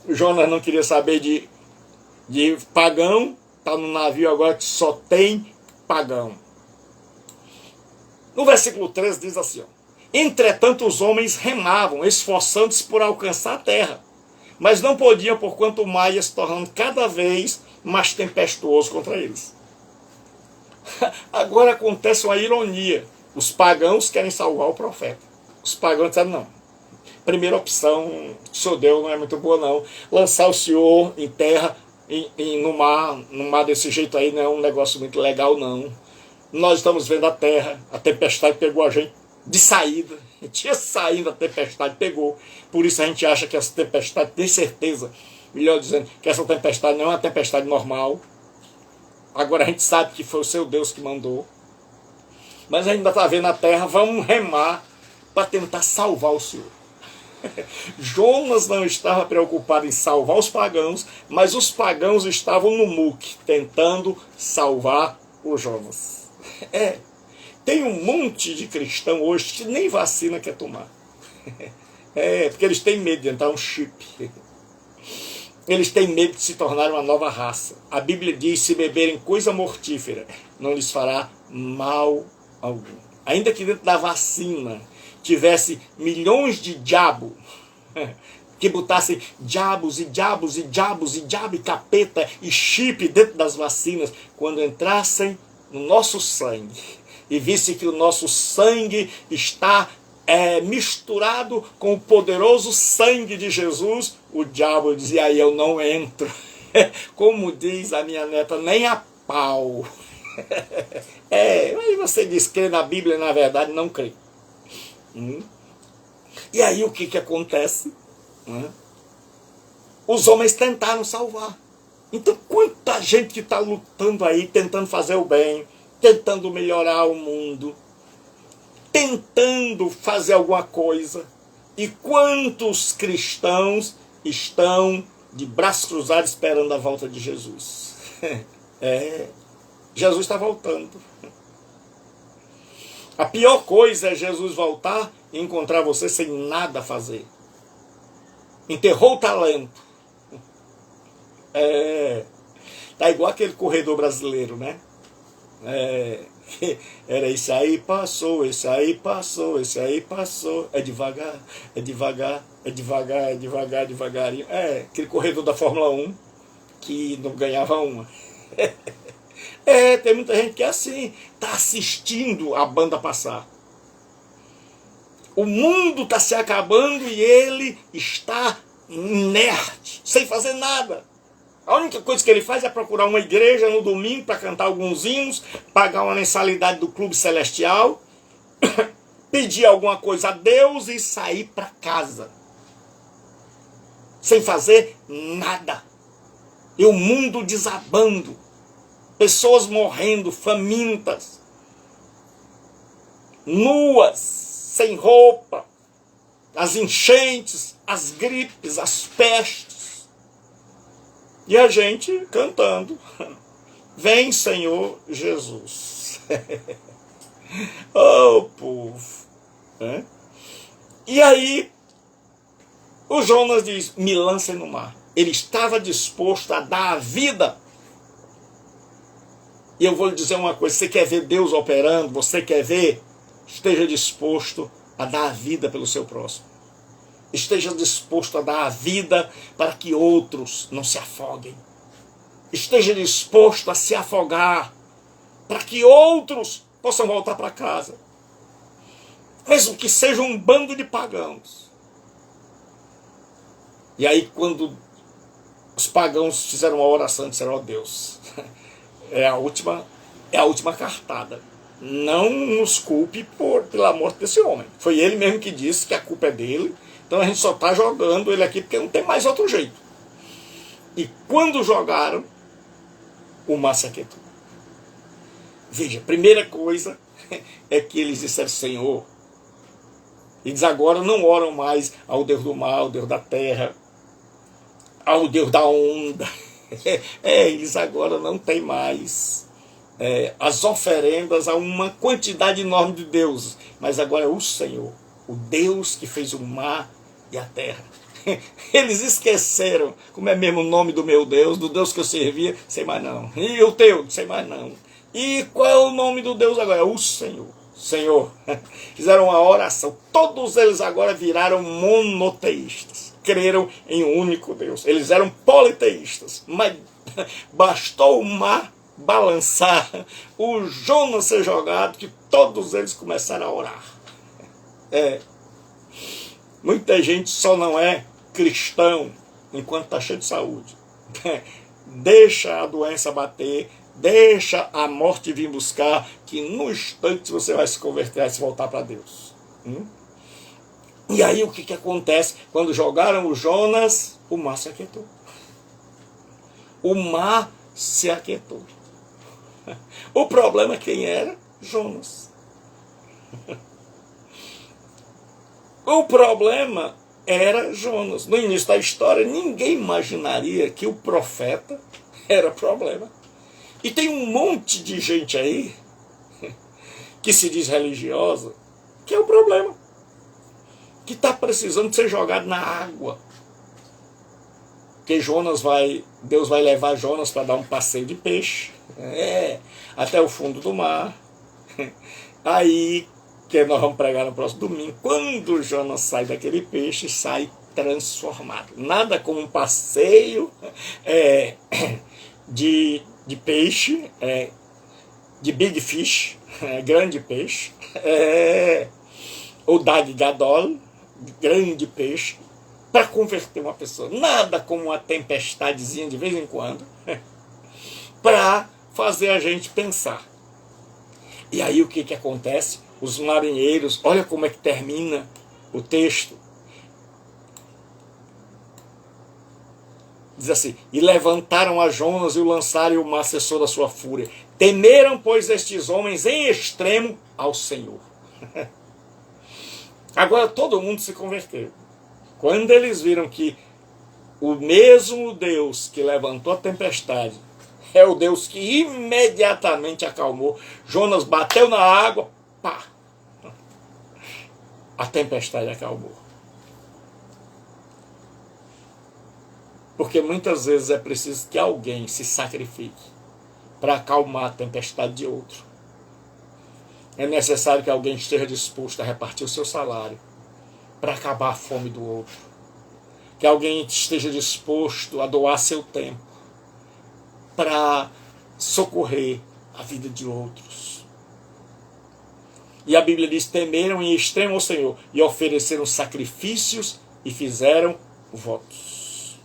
Jonas não queria saber de pagão, está no navio agora que só tem pagão. No versículo 13 diz assim: entretanto os homens remavam, esforçando-se por alcançar a terra, mas não podiam, porquanto o mar ia se tornando cada vez mais tempestuoso contra eles. Agora acontece uma ironia. Os pagãos querem salvar o profeta. Os pagãos disseram: não, primeira opção que o senhor deu não é muito boa não. Lançar o senhor em terra, no mar desse jeito aí não é um negócio muito legal não. Nós estamos vendo a terra, a tempestade pegou a gente de saída. A gente tinha saído, a tempestade pegou. Por isso a gente acha que essa tempestade, tem certeza, melhor dizendo, que essa tempestade não é uma tempestade normal. Agora a gente sabe que foi o seu Deus que mandou. Mas a gente ainda está vendo a terra, vamos remar para tentar salvar o Senhor. Jonas não estava preocupado em salvar os pagãos, mas os pagãos estavam no muque, tentando salvar o Jonas. Tem um monte de cristão hoje que nem vacina quer tomar. Porque eles têm medo de entrar um chip. Eles têm medo de se tornar uma nova raça. A Bíblia diz, se beberem coisa mortífera, não lhes fará mal algum. Ainda que dentro da vacina tivesse milhões de diabo, que botassem diabos e diabos e diabos e diabo e capeta e chip dentro das vacinas, quando entrassem no nosso sangue e visse que o nosso sangue está misturado com o poderoso sangue de Jesus, o diabo dizia, aí eu não entro. Como diz a minha neta, nem a pau. Aí você diz que crê na Bíblia e na verdade não crê. E aí o que acontece? Os homens tentaram salvar. Então quanta gente que está lutando aí, tentando fazer o bem, tentando melhorar o mundo, tentando fazer alguma coisa. E quantos cristãos estão de braços cruzados esperando a volta de Jesus? Jesus está voltando. A pior coisa é Jesus voltar e encontrar você sem nada a fazer. Enterrou o talento. Tá igual aquele corredor brasileiro, né? Era esse aí passou, esse aí passou, esse aí passou. É devagar, é devagar, é devagar, é devagar, devagarinho. Aquele corredor da Fórmula 1 que não ganhava uma. Tem muita gente que é assim, está assistindo a banda passar. O mundo está se acabando e ele está inerte, sem fazer nada. A única coisa que ele faz é procurar uma igreja no domingo para cantar alguns hinos, pagar uma mensalidade do clube celestial, pedir alguma coisa a Deus e sair para casa. Sem fazer nada. E o mundo desabando. Pessoas morrendo, famintas, nuas, sem roupa, as enchentes, as gripes, as pestes. E a gente cantando, vem Senhor Jesus. Oh, povo. E aí, o Jonas diz, me lancem no mar. Ele estava disposto a dar a vida. E eu vou lhe dizer uma coisa, você quer ver Deus operando, você quer ver, esteja disposto a dar a vida pelo seu próximo. Esteja disposto a dar a vida para que outros não se afoguem. Esteja disposto a se afogar para que outros possam voltar para casa. Mesmo que seja um bando de pagãos. E aí quando os pagãos fizeram uma oração, disseram, ó Deus, é a última cartada. Não nos culpe pela morte desse homem. Foi ele mesmo que disse que a culpa é dele. Então a gente só está jogando ele aqui porque não tem mais outro jeito. E quando jogaram, o mar se aquietou. Veja, primeira coisa é que eles disseram, Senhor, eles agora não oram mais ao Deus do mar, ao Deus da terra, ao Deus da onda. Eles agora não têm mais as oferendas a uma quantidade enorme de deuses, mas agora é o Senhor, o Deus que fez o mar e a terra. Eles esqueceram como é mesmo o nome do meu Deus, do Deus que eu servia, sei mais não. E o teu, sei mais não. E qual é o nome do Deus agora? É o Senhor. Senhor. Fizeram uma oração. Todos eles agora viraram monoteístas. Creram em um único Deus. Eles eram politeístas. Mas bastou o mar balançar, o Jonas ser jogado, que todos eles começaram a orar. Muita gente só não é cristão enquanto está cheio de saúde. Deixa a doença bater, deixa a morte vir buscar, que no instante você vai se converter, vai se voltar para Deus. E aí o que acontece? Quando jogaram o Jonas, o mar se aquietou. O mar se aquietou. O problema quem era? Jonas. O problema era Jonas. No início da história, ninguém imaginaria que o profeta era problema. E tem um monte de gente aí que se diz religiosa, que é o problema, que está precisando ser jogado na água. Porque Deus vai levar Jonas para dar um passeio de peixe, até o fundo do mar. Aí, que nós vamos pregar no próximo domingo, quando Jonas sai daquele peixe, sai transformado. Nada como um passeio de peixe, de big fish, grande peixe, ou dag gadol, grande peixe, para converter uma pessoa. Nada como uma tempestadezinha de vez em quando, para fazer a gente pensar. E aí o que acontece? Os marinheiros, olha como é que termina o texto. Diz assim: e levantaram a Jonas e o lançaram e o mar cessou da sua fúria. Temeram, pois, estes homens em extremo ao Senhor. Agora todo mundo se converteu. Quando eles viram que o mesmo Deus que levantou a tempestade é o Deus que imediatamente acalmou, Jonas bateu na água, pá! A tempestade acalmou. Porque muitas vezes é preciso que alguém se sacrifique para acalmar a tempestade de outro. É necessário que alguém esteja disposto a repartir o seu salário para acabar a fome do outro. Que alguém esteja disposto a doar seu tempo para socorrer a vida de outros. E a Bíblia diz: temeram em extremo ao Senhor e ofereceram sacrifícios e fizeram votos.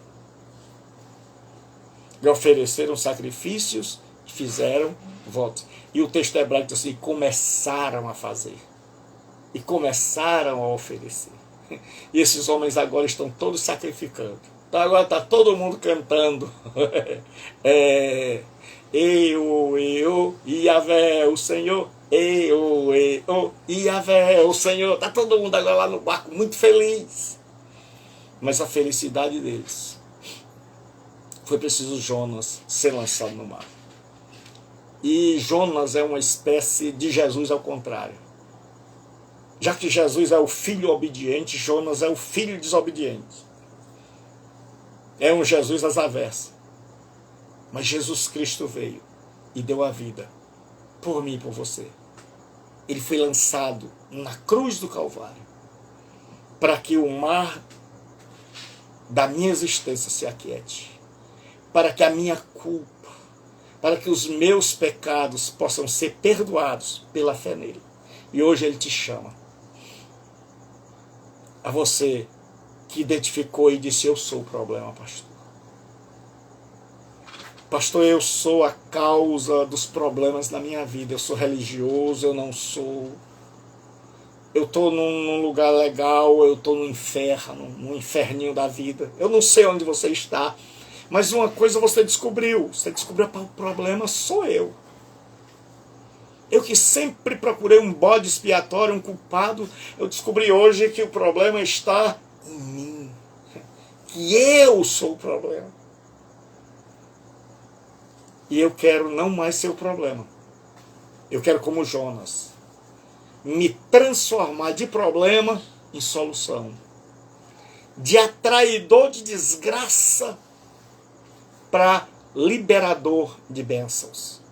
E ofereceram sacrifícios e fizeram votos. E o texto hebraico diz assim: começaram a fazer. E começaram a oferecer. E esses homens agora estão todos sacrificando. Então agora está todo mundo cantando. Eu, Yahvé, o Senhor. Eu, Yahvé, o Senhor. Está todo mundo agora lá no barco muito feliz. Mas a felicidade deles foi preciso Jonas ser lançado no mar. E Jonas é uma espécie de Jesus ao contrário. Já que Jesus é o filho obediente, Jonas é o filho desobediente. É um Jesus às avessas. Mas Jesus Cristo veio e deu a vida por mim e por você. Ele foi lançado na cruz do Calvário para que o mar da minha existência se aquiete, para que a minha culpa, para que os meus pecados possam ser perdoados pela fé nele. E hoje ele te chama. A você que identificou e disse: eu sou o problema, pastor. Pastor, eu sou a causa dos problemas na minha vida. Eu sou religioso, eu não sou. Eu estou num lugar legal, eu estou no inferno, no inferninho da vida. Eu não sei onde você está, mas uma coisa você descobriu. Você descobriu que o problema sou eu. Eu que sempre procurei um bode expiatório, um culpado, eu descobri hoje que o problema está em mim. Que eu sou o problema. E eu quero não mais ser o problema. Eu quero, como Jonas, me transformar de problema em solução. De atraidor de desgraça para liberador de bênçãos.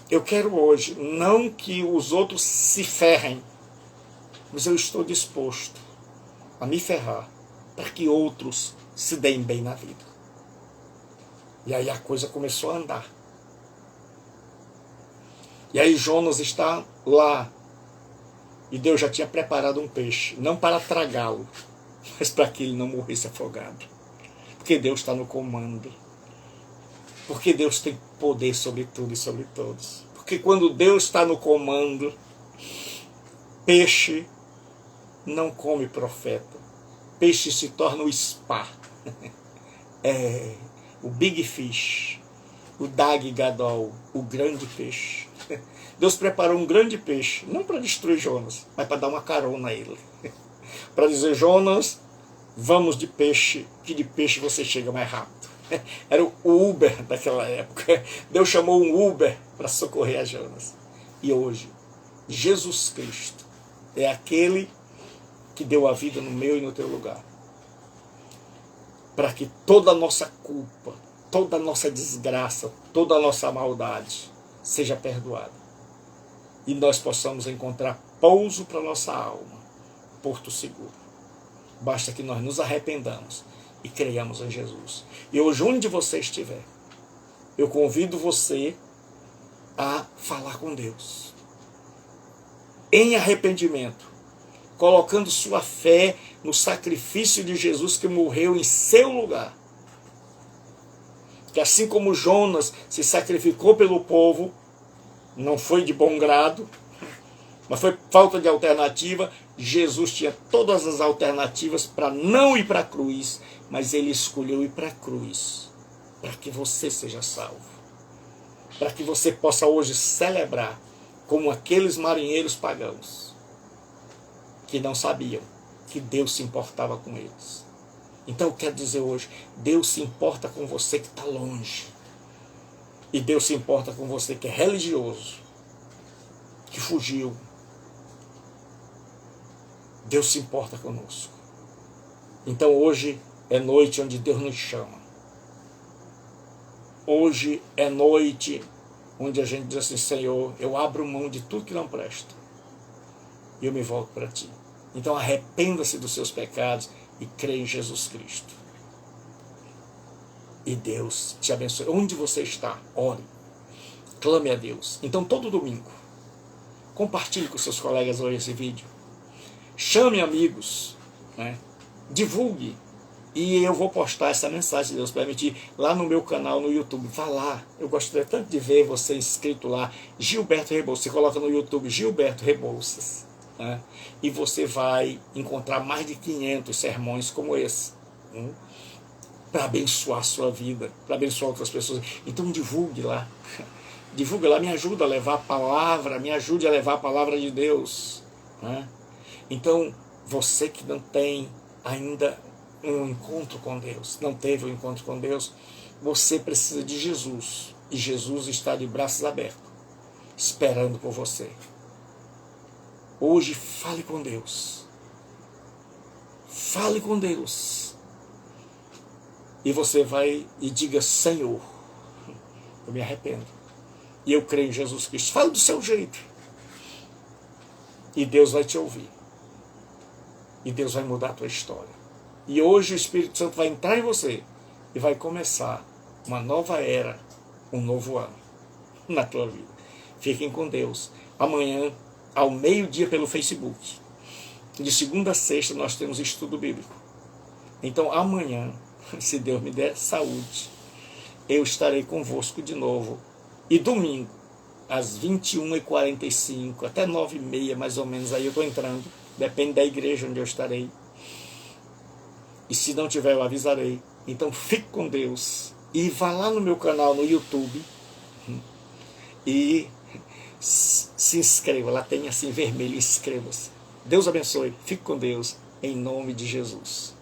Eu quero hoje, não que os outros se ferrem, mas eu estou disposto a me ferrar para que outros se deem bem na vida. E aí a coisa começou a andar. E aí Jonas está lá. E Deus já tinha preparado um peixe, não para tragá-lo, mas para que ele não morresse afogado. Porque Deus está no comando. Porque Deus tem poder sobre tudo e sobre todos. Porque quando Deus está no comando, peixe não come profeta. Peixe se torna o spa. O big fish, o dag gadol, o grande peixe. Deus preparou um grande peixe, não para destruir Jonas, mas para dar uma carona a ele. para dizer: Jonas, vamos de peixe, que de peixe você chega mais rápido. Era o Uber daquela época. Deus chamou um Uber para socorrer a Jonas. E hoje, Jesus Cristo é aquele que deu a vida no meu e no teu lugar, para que toda a nossa culpa, toda a nossa desgraça, toda a nossa maldade seja perdoada. E nós possamos encontrar pouso para nossa alma, porto seguro. Basta que nós nos arrependamos e creiamos em Jesus. E hoje, onde você estiver, eu convido você a falar com Deus em arrependimento, colocando sua fé no sacrifício de Jesus que morreu em seu lugar. Que assim como Jonas se sacrificou pelo povo, não foi de bom grado, mas foi falta de alternativa, Jesus tinha todas as alternativas para não ir para a cruz, mas ele escolheu ir para a cruz, para que você seja salvo, para que você possa hoje celebrar como aqueles marinheiros pagãos que não sabiam que Deus se importava com eles. Então eu quero dizer hoje, Deus se importa com você que está longe, e Deus se importa com você que é religioso, que fugiu. Deus se importa conosco. Então hoje é noite onde Deus nos chama. Hoje é noite onde a gente diz assim: Senhor, eu abro mão de tudo que não presta e eu me volto para Ti. Então arrependa-se dos seus pecados e creia em Jesus Cristo. E Deus te abençoe. Onde você está, ore, clame a Deus. Então todo domingo, compartilhe com seus colegas hoje esse vídeo. Chame amigos, né? Divulgue. E eu vou postar essa mensagem, se Deus permitir, lá no meu canal no YouTube. Vá lá, eu gostaria tanto de ver você inscrito lá, Gilberto Rebouças. Você coloca no YouTube Gilberto Rebouças, né? E você vai encontrar mais de 500 sermões como esse, para abençoar a sua vida, para abençoar outras pessoas. Então divulgue lá, divulgue lá, me ajuda a levar a palavra, me ajude a levar a palavra de Deus, né? Então, você que não tem ainda um encontro com Deus, não teve um encontro com Deus, você precisa de Jesus. E Jesus está de braços abertos, esperando por você. Hoje, fale com Deus. Fale com Deus. E você vai e diga: Senhor, eu me arrependo. E eu creio em Jesus Cristo. Fale do seu jeito. E Deus vai te ouvir. E Deus vai mudar a tua história. E hoje o Espírito Santo vai entrar em você e vai começar uma nova era, um novo ano na tua vida. Fiquem com Deus. Amanhã, ao meio-dia, pelo Facebook. De segunda a sexta nós temos estudo bíblico. Então amanhã, se Deus me der saúde, eu estarei convosco de novo. E domingo, às 21h45, até 9h30 mais ou menos, aí eu estou entrando. Depende da igreja onde eu estarei. E se não tiver, eu avisarei. Então fique com Deus. E vá lá no meu canal no YouTube. E se inscreva. Lá tem assim vermelho, inscreva-se. Deus abençoe. Fique com Deus. Em nome de Jesus.